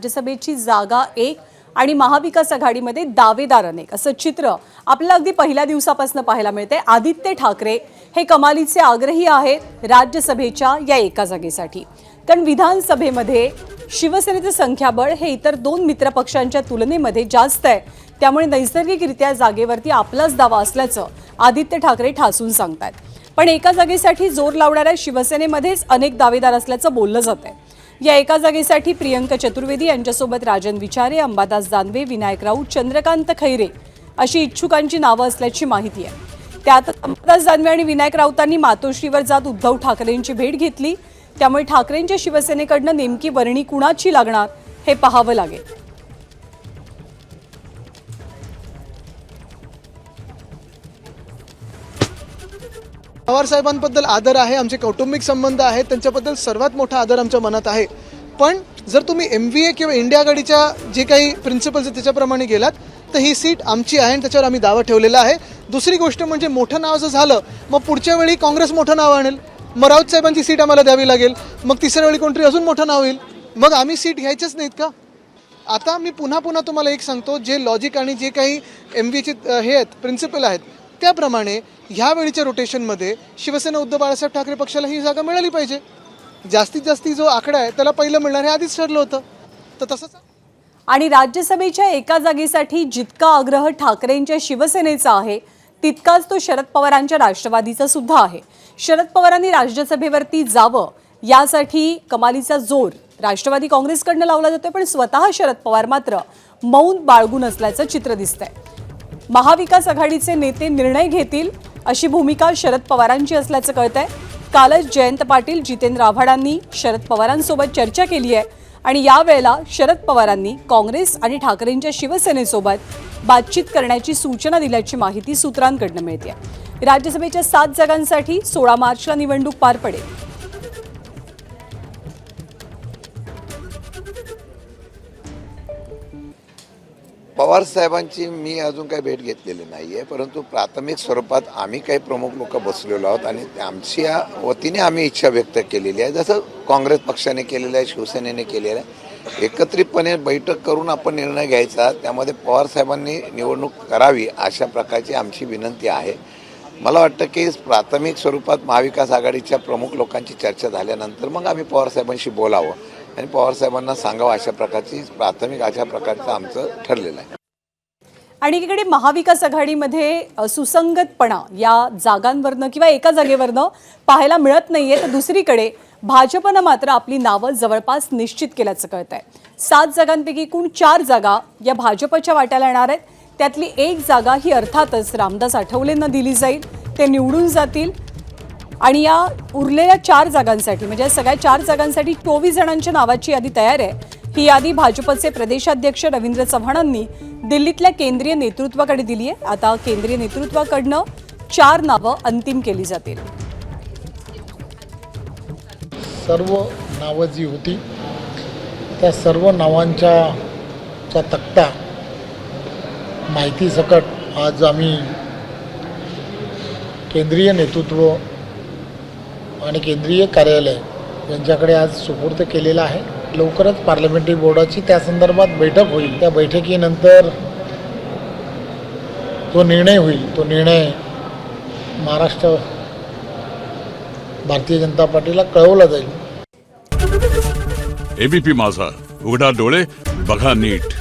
राज्यसभेची जागा 1 आणि महाविकास आघाडीमध्ये दावेदार अनेक असं चित्र आपल्याला अगदी पहिल्या दिवसापासून पाहायला मिळते। आदित्य ठाकरे हे कमालीचे आग्रही आहेत राज्यसभेच्या या एका जागेसाठी, कारण विधानसभेमध्ये शिवसेनेचे संख्याबळ हे इतर दोन मित्रपक्षांच्या तुलनेमध्ये जास्त आहे, त्यामुळे नैसर्गिकरित्या जागेवरती आपलाच दावा असल्याचं आदित्य ठाकरे ठासून सांगतात। पण एका जागेसाठी जोर लावणाऱ्या शिवसेनेमध्येच अनेक दावेदार असल्याचं बोललं जातंय। या एका जागेसाठी प्रियंका चतुर्वेदी यांच्यासोबत राजन विचारे, अंबादास दानवे, विनायक राऊत, चंद्रकांत खैरे अशी इच्छुकांची नावं असल्याची माहिती आहे। त्यात अंबादास दानवे आणि विनायक राऊतांनी मातोश्रीवर जात उद्धव ठाकरेंची भेट घेतली, त्यामुळे ठाकरेंच्या शिवसेनेकडनं नेमकी वर्णी कुणाची लागणार हे पाहावं लागेल। पवार साहेबांबद्दल आदर आहे, आमचे कौटुंबिक संबंध आहेत, त्यांच्याबद्दल सर्वात मोठा आदर आमच्या मनात आहे। पण जर तुम्ही MVA किंवा इंडिया आघाडीच्या जे काही प्रिन्सिपल्स आहेत त्याच्याप्रमाणे गेलात तर ही सीट आमची आहे आणि त्याच्यावर आम्ही दावा ठेवलेला आहे। दुसरी गोष्ट म्हणजे मोठं नाव जर झालं मग पुढच्या वेळी काँग्रेस मोठं नाव आणेल, मग राऊत साहेबांची सीट आम्हाला द्यावी लागेल, मग तिसऱ्या वेळी कोणतरी अजून मोठं नाव येईल, मग आम्ही सीट घ्यायचंच नाहीत का? आता मी पुन्हा तुम्हाला एक सांगतो, जे लॉजिक आणि जे काही MVAचे हे आहेत प्रिन्सिपल आहेत त्याप्रमाणे ह्या वेळीच्या रोटेशनमध्ये शिवसेना उद्धव बाळासाहेब ठाकरे पक्षाला ही जागा मिळाली पाहिजे। जास्तीत जास्त जो आकडा आहे त्याला पहिलं मिळणार हे आधीच ठरलं होतं, तर तसंच। आणि राज्यसभेच्या एका जागेसाठी जितका आग्रह ठाकरेंच्या शिवसेनेचा आहे तितकाच तो शरद पवारांच्या राष्ट्रवादीचा सुद्धा आहे। शरद पवारांनी राज्यसभेवरती जावं यासाठी कमालीचा जोर राष्ट्रवादी काँग्रेसकडनं लावला जातोय, पण स्वतः शरद पवार मात्र मौन बाळगून असल्याचं चित्र दिसतंय। महाविकास आघाडीचे नेते निर्णय घेतील अशी भूमिका शरद पवारांची असल्याचं कळतंय। कालच जयंत पाटील, जितेंद्र आव्हाडांनी शरद पवारांसोबत चर्चा केली आहे आणि यावेळेला शरद पवारांनी काँग्रेस आणि ठाकरेंच्या शिवसेनेसोबत बातचीत करण्याची सूचना दिल्याची माहिती सूत्रांकडून मिळते। राज्यसभेच्या 7 जागांसाठी 16 मार्चला निवडणूक पार पडेल। पवार साहेबांची मी अजून काही भेट घेतलेली नाही आहे, परंतु प्राथमिक स्वरूपात आम्ही काही प्रमुख लोक बसलेलो आहोत आणि आमच्या वतीने आम्ही इच्छा व्यक्त केलेली आहे, जसं काँग्रेस पक्षाने केलेलं आहे, शिवसेनेने केलेलं आहे। एकत्रितपणे बैठक करून आपण निर्णय घ्यायचा, त्यामध्ये पवार साहेबांनी निवडणूक करावी अशा प्रकारची आमची विनंती आहे। मला वाटतं की प्राथमिक स्वरूपात महाविकास आघाडीच्या प्रमुख लोकांची चर्चा झाल्यानंतर मग आम्ही पवार साहेबांशी बोलावं आणि पवार साहेबांना सांगावं, अशा प्रकारची प्राथमिक अशा प्रकारचं आमचं ठरलेलं आहे। आणि एकीकडे महाविकास आघाडीमध्ये सुसंगतपणा या जागांवरनं किंवा एका जागेवरनं पाहायला मिळत नाहीये, तर दुसरीकडे भाजपनं मात्र आपली नावं जवळपास निश्चित केल्याचं कळतंय। 7 जागांपैकी एकूण 4 जागा या भाजपच्या वाट्याला येणार आहेत, त्यातली एक जागा ही अर्थातच रामदास आठवलेंना दिली जाईल, ते निवडून जातील आणि या उरलेल्या 4 जागांसाठी म्हणजे सगळ्या 4 जागांसाठी 24 जणांच्या नावाची यादी तयार आहे। ही यादी भाजपचे प्रदेशाध्यक्ष रवींद्र चव्हाणांनी दिल्लीतल्या केंद्रीय नेतृत्वाकडे दिली आहे। आता केंद्रीय नेतृत्वाकडनं 4 नावं अंतिम केली जातील। सर्व नावं जी होती त्या सर्व नावांचा तक्ता माहितीसकट आज आम्ही केंद्रीय नेतृत्व आणि केंद्रीय कार्यालय यांच्याकडे आज सुपूर्द केलेला आहे। लवकरच पार्लमेंटरी बोर्डाची त्या संदर्भात बैठक होईल, त्या बैठकीनंतर जो निर्णय होईल तो निर्णय महाराष्ट्र भारतीय जनता पार्टीला कळवला जाईल। ABP माझा, उघडा डोळे बघा नीट।